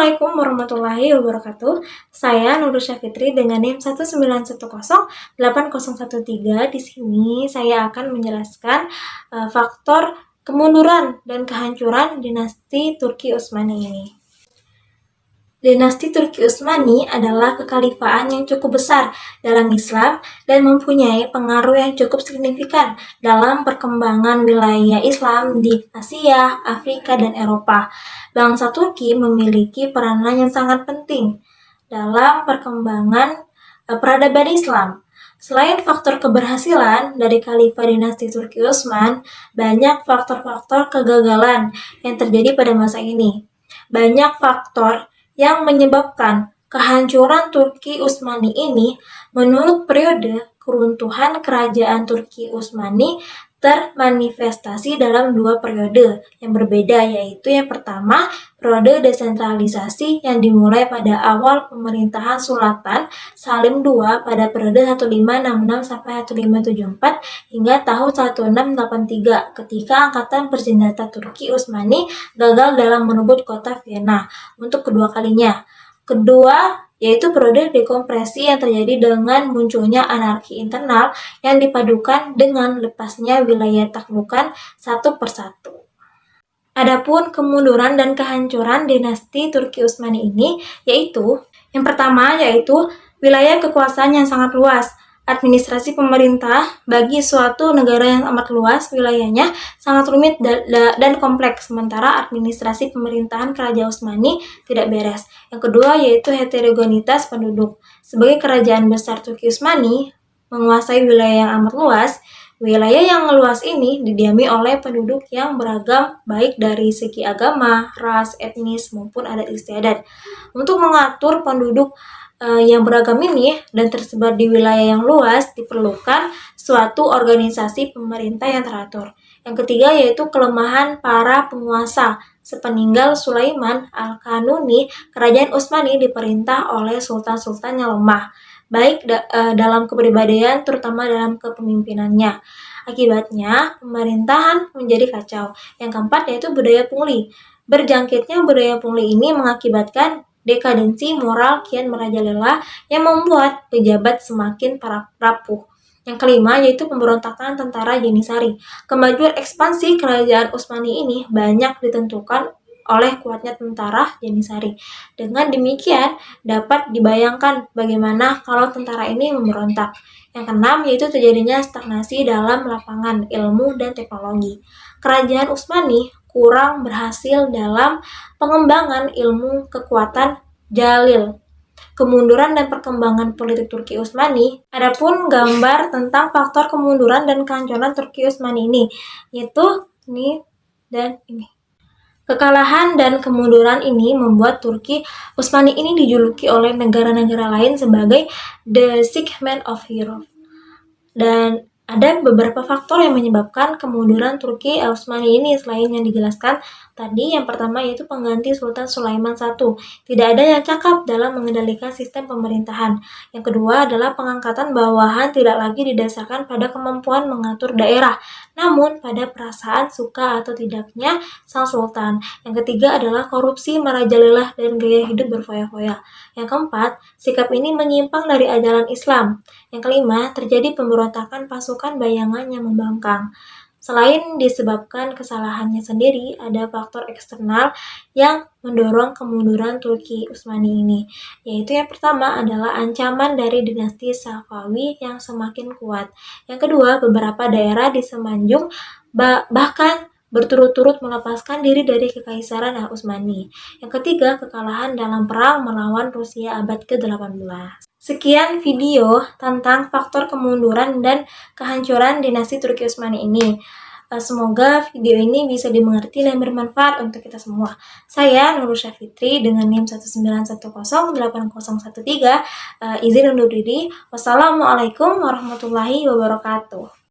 Assalamualaikum warahmatullahi wabarakatuh. Saya Nurul Syafitri dengan NIM 191080113. Di sini saya akan menjelaskan faktor kemunduran dan kehancuran dinasti Turki Utsmani ini. Dinasti Turki Utsmani adalah kekhalifahan yang cukup besar dalam Islam dan mempunyai pengaruh yang cukup signifikan dalam perkembangan wilayah Islam di Asia, Afrika, dan Eropa. Bangsa Turki memiliki peranan yang sangat penting dalam perkembangan peradaban Islam. Selain faktor keberhasilan dari Khalifah dinasti Turki Utsman, banyak faktor-faktor kegagalan yang terjadi pada masa ini. Banyak faktor yang menyebabkan kehancuran Turki Utsmani ini menurut periode keruntuhan kerajaan Turki Utsmani termanifestasi dalam dua periode yang berbeda, yaitu yang pertama periode desentralisasi yang dimulai pada awal pemerintahan Sultan Salim II pada periode 1566 sampai 1574 hingga tahun 1683 ketika angkatan bersenjata Turki Utsmani gagal dalam merebut kota Vienna untuk kedua kalinya. Kedua, yaitu periode dekompresi yang terjadi dengan munculnya anarki internal yang dipadukan dengan lepasnya wilayah taklukan satu persatu. Adapun kemunduran dan kehancuran dinasti Turki Utsmani ini yaitu yang pertama yaitu wilayah kekuasaan yang sangat luas. Administrasi pemerintah bagi suatu negara yang amat luas wilayahnya sangat rumit dan kompleks, sementara administrasi pemerintahan Kerajaan Utsmani tidak beres. Yang kedua yaitu heterogenitas penduduk. Sebagai kerajaan besar Turki Utsmani menguasai wilayah yang amat luas, wilayah yang luas ini didiami oleh penduduk yang beragam baik dari segi agama, ras, etnis, maupun adat istiadat. Untuk mengatur penduduk yang beragam ini dan tersebar di wilayah yang luas diperlukan suatu organisasi pemerintah yang teratur. Yang ketiga yaitu kelemahan para penguasa. Sepeninggal Sulaiman Al-Kanuni, kerajaan Utsmani diperintah oleh sultan-sultan yang lemah, baik dalam kepribadian terutama dalam kepemimpinannya. Akibatnya, pemerintahan menjadi kacau. Yang keempat yaitu budaya pungli. Berjangkitnya budaya pungli ini mengakibatkan dekadensi moral kian merajalela yang membuat pejabat semakin rapuh. Yang kelima yaitu pemberontakan tentara Jenisari. Kemajuan ekspansi kerajaan Utsmani ini banyak ditentukan oleh kuatnya tentara Jenisari. Dengan demikian dapat dibayangkan bagaimana kalau tentara ini memberontak. Yang keenam yaitu terjadinya stagnasi dalam lapangan ilmu dan teknologi. Kerajaan Utsmani kurang berhasil dalam pengembangan ilmu kekuatan Jalil. Kemunduran dan perkembangan politik Turki Utsmani. Adapun gambar tentang faktor kemunduran dan kehancuran Turki Utsmani ini, yaitu ini dan ini. Kekalahan dan kemunduran ini membuat Turki Utsmani ini dijuluki oleh negara-negara lain sebagai The Sick Man of Europe. Dan ada beberapa faktor yang menyebabkan kemunduran Turki Utsmani ini selain yang dijelaskan tadi. Yang pertama yaitu pengganti Sultan Sulaiman I. Tidak ada yang cakap dalam mengendalikan sistem pemerintahan. Yang kedua adalah pengangkatan bawahan tidak lagi didasarkan pada kemampuan mengatur daerah, namun pada perasaan suka atau tidaknya sang sultan. Yang ketiga adalah korupsi merajalela dan gaya hidup berfoya-foya. Yang keempat, sikap ini menyimpang dari ajaran Islam. Yang kelima, terjadi pemberontakan pasukan bayangan yang membangkang. Selain disebabkan kesalahannya sendiri, ada faktor eksternal yang mendorong kemunduran Turki Utsmani ini, yaitu yang pertama adalah ancaman dari dinasti Safawi yang semakin kuat. Yang kedua, beberapa daerah di Semenanjung bahkan berturut-turut melepaskan diri dari Kekaisaran Utsmani. Yang ketiga, kekalahan dalam perang melawan Rusia abad ke-18. Sekian video tentang faktor kemunduran dan kehancuran dinasti Turki Utsmani ini. Semoga video ini bisa dimengerti dan bermanfaat untuk kita semua. Saya Nurul Syafitri dengan NIM 191080113. Izin undur diri. Wassalamualaikum warahmatullahi wabarakatuh.